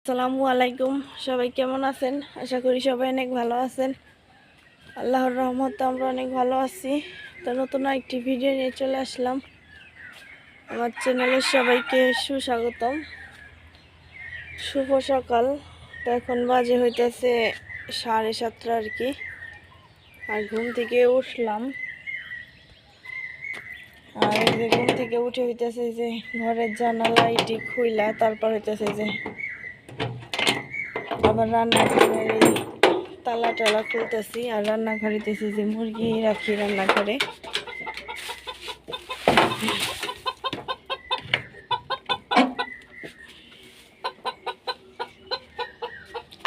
আসসালামু আলাইকুম। সবাই কেমন আছেন? আশা করি সবাই অনেক ভালো আছেন। আল্লাহর রহমতে আমরা অনেক ভালো আছি। তো নতুন একটি ভিডিও নিয়ে চলে আসলাম। আমার চ্যানেলের সবাইকে সুস্বাগতম, শুভ সকাল। তো এখন বাজে হইতেছে 7:30 আর কি। আর ঘুম থেকে উঠলাম, আর এই যে ঘুম থেকে উঠে হইতেছে যে ঘরের জানালা এটি খুইলা তারপর হইতেছে যে আবার রান্নাঘরের এই তালা টালা খুলতেছি। আর রান্নাঘরেতেছি যে মুরগি রাখি রান্নাঘরে।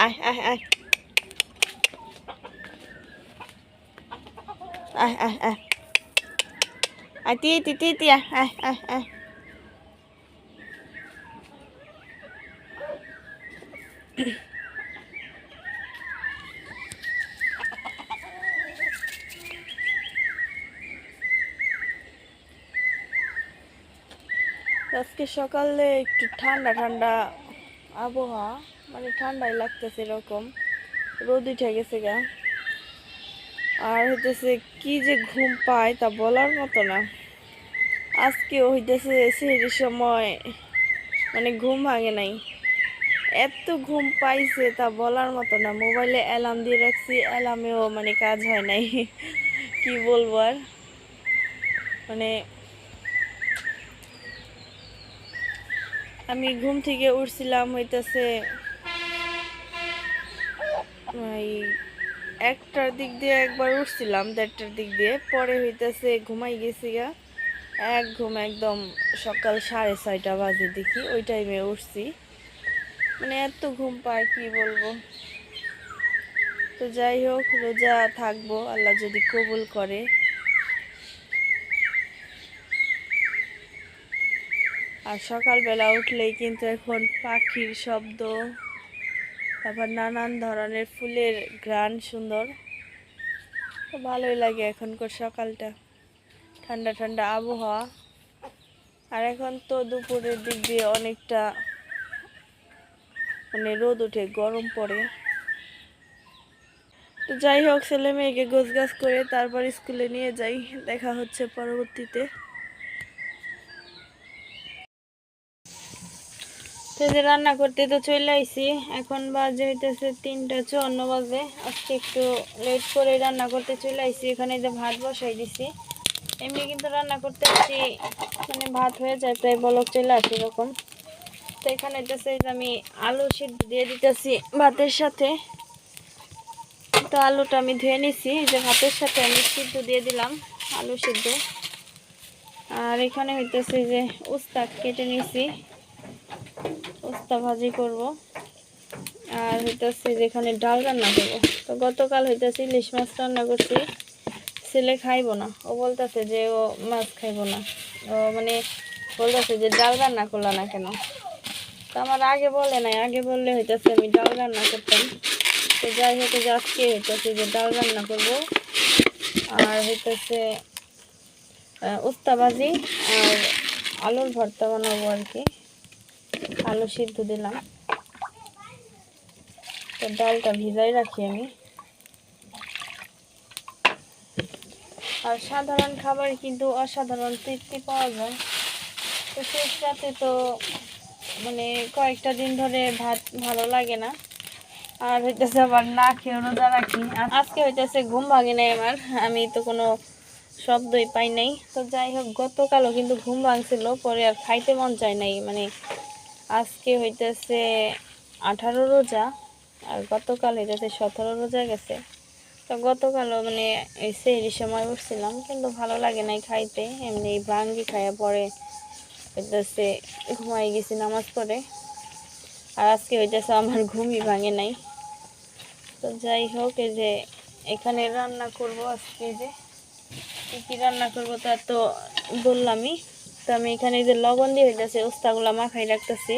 আয় আয় আয় আয় আয় আয় আয় তি তি তি তি আয় আয় আয় আয়। আজকে সকালে একটু ঠান্ডা ঠান্ডা আবহাওয়া, মানে ঠান্ডাই লাগতেছে এরকম। রোদ উঠে গেছে গা। আর হইতেছে কি যে ঘুম পায় তা বলার মতো না। আজকেও হইতেছে সেই সময় মানে ঘুম ভাঙে নাই, এত ঘুম পাইছে তা বলার মতো না। মোবাইলে অ্যালার্ম দিয়ে রাখছি, অ্যালার্মেও মানে কাজ হয় নাই। কি বলবো আর, মানে আমি ঘুম থেকে উঠছিলাম হইতেছে এই 1টার দিক দিয়ে, একবার উঠছিলাম 1:30টার দিক দিয়ে, পরে হইতেছে ঘুমাই গেছি গা। এক ঘুম একদম সকাল 6:30 বাজে দেখি, ওই টাইমে উঠছি। মানে এত ঘুম পায় কি বলবো। তো যাই হোক, রোজা থাকবো আল্লাহ যদি কবুল করে। আর সকালবেলা উঠলেই কিন্তু এখন পাখির শব্দ, তারপর নানান ধরনের ফুলের ঘ্রাণ সুন্দর। তো ভালোই লাগে এখনকার সকালটা, ঠান্ডা ঠান্ডা আবহাওয়া। আর এখন তো দুপুরের দিক দিয়ে অনেকটা মানে রোদ উঠে, গরম পড়ে। তো যাই হোক, ছেলে মেয়েকে গোছগাছ করে তারপর স্কুলে নিয়ে যাই। দেখা হচ্ছে পরবর্তীতে। তো যে রান্না করতে তো চলে আইছি, এখন বাজে হইতেছে 3:54 বাজে। আজকে একটু লেট করে রান্না করতে চলে আইছি। এখানে যে ভাত বসাই দিছি, এমনি কিন্তু রান্না করতে আসি মানে ভাত হয়ে যায়, প্রায় বলক চলে আসে এরকম। তো এখানে হইতেছে যে আমি আলু সিদ্ধ দিয়ে দিতেছি ভাতের সাথে। তো আলুটা আমি ধুয়ে নিছি, যে ভাতের সাথে আমি সিদ্ধ দিয়ে দিলাম আলু সিদ্ধ। আর এখানে হইতেছে যে উস্তা কেটে নিছি, উস্তা ভাজি করব। আর হইতেছে যেখানে ডাল রান্না করবো। তো গতকাল হইতেছে ইলিশ মাছ রান্না করছি, ছেলে খাইবো না। ও বলতেছে যে ও মাছ খাইবো না, ও মানে বলতেছে যে ডাল রান্না করলো না কেন। তো আমার আগে বলে নাই, আগে বললে হইতেছে আমি ডাল রান্না করতাম। তো যাই হোক, যে আজকে হইতেছে যে ডাল রান্না করব। আর হইতেছে উস্তা ভাজি আর আলুর ভর্তা বানাবো আর কি। আলু সিদ্ধ দিলাম, তো ডালটা ভিজাই রাখি আমি। আর সাধারণ খাবার কিন্তু অসাধারণ তৃপ্তি পাওয়া যায়। তো শেষ রাতে তো মানে কয়েকটা দিন ধরে ভাত ভালো লাগে না। আর হইতেছে আবার না খেয়ে রোজা রাখি। আজকে হইতেছে ঘুম ভাঙে নাই আমার, আমি তো কোনো শব্দই পাই নাই। তো যাই হোক, গতকালও কিন্তু ঘুম ভাঙছিল, পরে আর খাইতে মন চায় নাই। মানে আজকে হইতেছে 18 রোজা, আর গতকাল হইতেছে 17 রোজা গেছে। তো গতকালও মানে এই সেহরির সময় উঠছিলাম, কিন্তু ভালো লাগে নাই খাইতে, এমনি ভাঙ্গি খাইয়া পরে হইতেছে ঘুমাই গেছি নামাজ পড়ে। আর আজকে হইতেছে আমার ঘুমই ভাঙে নাই। তো যাই হোক, এই যে এখানে রান্না করব আজকে, যে কী রান্না করবো তা তো বললামই। তো আমি এখানে যে লবণ দিয়ে হইতেছে উস্তাগুলা মাখাই রাখতেছি।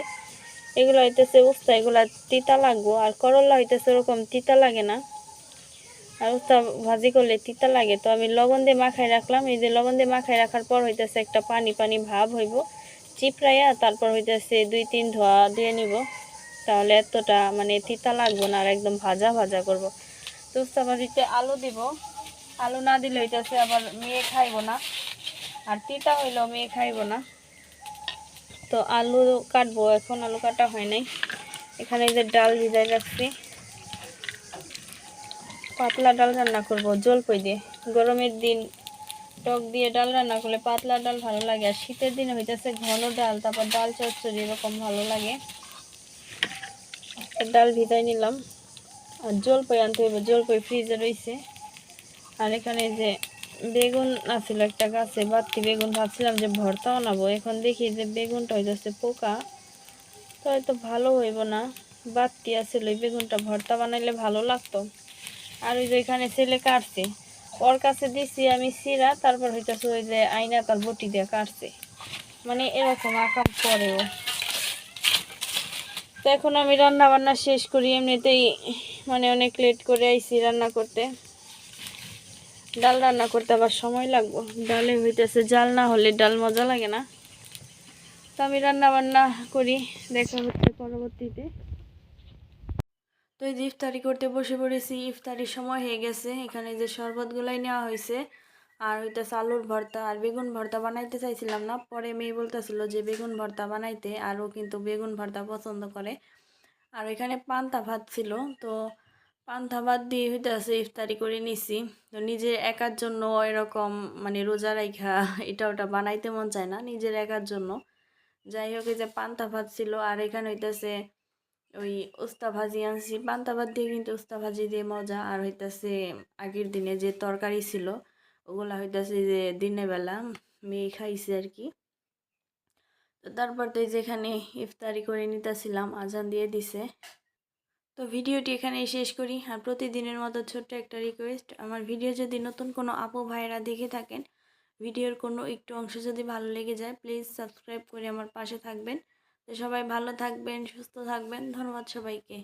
এগুলো হইতেছে উস্তা, এগুলা তিতা লাগবো। আর করলা হইতেছে ওরকম তিতা লাগে না, আর উস্তা ভাজি করলে তিতা লাগে। তো আমি লবণ দিয়ে মাখাই রাখলাম। এই যে লবণ দিয়ে মাখাই রাখার পর হইতেছে একটা পানি পানি ভাব হইব, চিপড়াইয়া তারপর হইতেছে 2-3 ধোয়া দিয়ে নিব। তো তাহলে এতটা মানে তিতা লাগবে না, আর একদম ভাজা ভাজা করব। তো উস্তা ভাজিতে আলু দিব, আলু না দিলে হইতেছে আবার মেয়ে খাইব না, আর তিতা হইলেও মেয়ে খাইব না। তো আলু কাটবো, এখন আলু কাটা হয় নাই। এখানে যে ডাল ভিজাই রাখছি, পাতলা ডাল রান্না করব জলপাই দিয়ে। গরমের দিন টক দিয়ে ডাল রান্না করলে পাতলা ডাল ভালো লাগে, আর শীতের দিনে হইতেছে ঘন ডাল, তারপর ডাল চচ্চড়ি এরকম ভালো লাগে। ডাল ভিজাই নিলাম, আর জলপাই আনতে হবে, জলপাই ফ্রিজে রয়েছে। আর এখানে যে বেগুন আছিল একটা গাছে, বাড়তি বেগুন, ভাবছিলাম যে ভর্তা বানাবো, এখন দেখি যে বেগুনটা হইতেছে পোকা, তো হয়তো ভালো হইব না। বাড়তি আছিল ওই বেগুনটা ভর্তা বানাইলে ভালো লাগতো। আর ওই যে এখানে ছেলে কাটছে, ওর কাছে দিছি আমি চিরা, তারপর হইতেছে ওই যে আইনা তার বটি দিয়ে কাটছে, মানে এরকম আকাম করেও। তো এখন আমি রান্না বান্না শেষ করি, এমনিতেই মানে অনেক লেট করে আইছি রান্না করতে। ডাল রান্না করতে আবার সময় লাগবে, ডালে হইতেছে জাল না হলে ডাল মজা লাগে না। তো আমি রান্না বান্না করি, দেখা হচ্ছে পরবর্তীতে। তো এই যে ইফতারি করতে বসে পড়েছি, ইফতারির সময় হয়ে গেছে। এখানে যে শরবতগুলাই নেওয়া হয়েছে, আর হইতেছে আলুর ভর্তা, আর বেগুন ভর্তা বানাইতে চাইছিলাম না, পরে মেয়ে বলতেছিল যে বেগুন ভর্তা বানাইতে, আরও কিন্তু বেগুন ভর্তা পছন্দ করে। আর এখানে পান্তা ভাত ছিল, তো পান্তা ভাত দিয়ে হইতেছে ইফতারি করে নিছি। তো নিজের একার জন্য এরকম মানে রোজা রাইখা এটা ওটা বানাইতে মন চায় না নিজের একার জন্য। যাই হোক, এই যে পান্তা ভাত ছিল, আর এখানে হইতেছে ওই উস্তা ভাজি আনছি। পান্তা ভাত দিয়ে কিন্তু উস্তা ভাজি দিয়ে মজা। আর হইতেছে আগের দিনে যে তরকারি ছিল ওগুলা হইতেছে যে দিনের বেলা মেয়ে খাইছে আর কি। তো তারপর তো যেখানে ইফতারি করে নিতেছিলাম, আজান দিয়ে দিছে। তো ভিডিওটি এখানেই শেষ করি। আর প্রতিদিনের মতো ছোট্ট একটা রিকোয়েস্ট, আমার ভিডিও যদি নতুন কোনো আপু ভাইরা দেখে থাকেন, ভিডিওর কোনো একটু অংশ যদি ভালো লেগে যায়, প্লিজ সাবস্ক্রাইব করে আমার পাশে থাকবেন। তো সবাই ভালো থাকবেন, সুস্থ থাকবেন, ধন্যবাদ সবাইকে।